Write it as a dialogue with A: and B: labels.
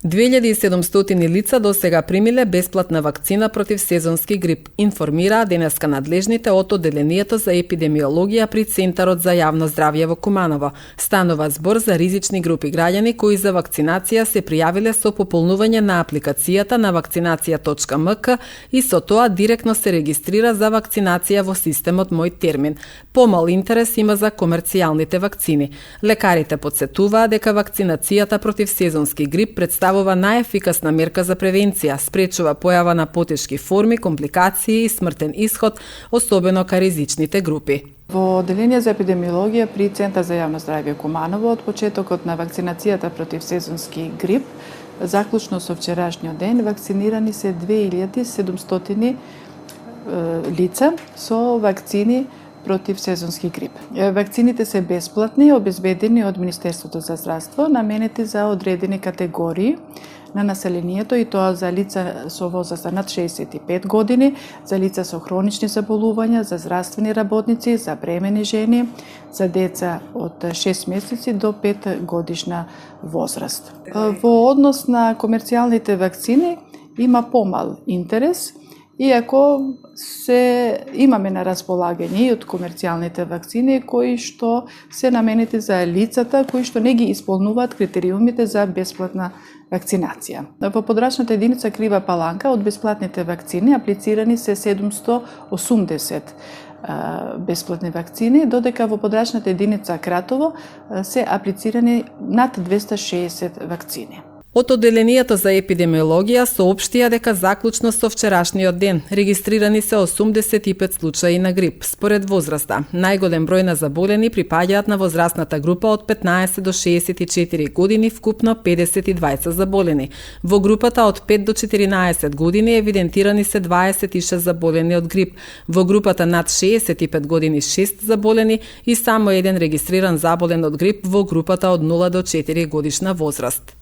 A: 2700 лица до сега примиле бесплатна вакцина против сезонски грип, информираа денеска надлежните од Одделението за епидемиологија при Центарот за јавно здравје во Куманово. Станува збор за ризични групи граѓани кои за вакцинација се пријавиле со пополнување на апликацијата на вакцинација.мк и со тоа директно се регистрира за вакцинација во системот Мој термин. Помал интерес има за комерцијалните вакцини. Лекарите потсетуваа дека вакцинацијата против сезонски грип представува најефикасна мерка за превенција, спречува појава на потешки форми, компликации и смртен исход, особено кај ризичните групи.
B: Во Одделение за епидемиологија при Центар за јавно здравје Куманово од почетокот на вакцинацијата против сезонски грип, заклучно со вчерашниот ден, вакцинирани се 2700 лица со вакцини против сезонски грип. Вакцините се бесплатни, обезбедени од Министерството за здравство, наменети за одредени категории на населението, и тоа за лица со возраст над 65 години, за лица со хронични заболувања, за здравствени работници, за бремени жени, за деца од 6 месеци до 5 годишна возраст. Во однос на комерцијалните вакцини има помал интерес, иако се имаме на располагање од комерцијалните вакцини кои што се наменети за лицата кои што не ги исполнуваат критериумите за бесплатна вакцинација. Во подрачната единица Крива Паланка од бесплатните вакцини аплицирани се 780 бесплатни вакцини, додека во подрачната единица Кратово се аплицирани над 260 вакцини.
A: Од Одделението за епидемиологија соопштија дека заклучно со вчерашниот ден регистрирани се 85 случаи на грип. Според возраста, најголем број на заболени припаѓаат на возрастната група од 15 до 64 години, вкупно 52 заболени. Во групата од 5 до 14 години евидентирани се 26 заболени од грип. Во групата над 65 години 6 заболени и само еден регистриран заболен од грип во групата од 0 до 4 годишна возраст.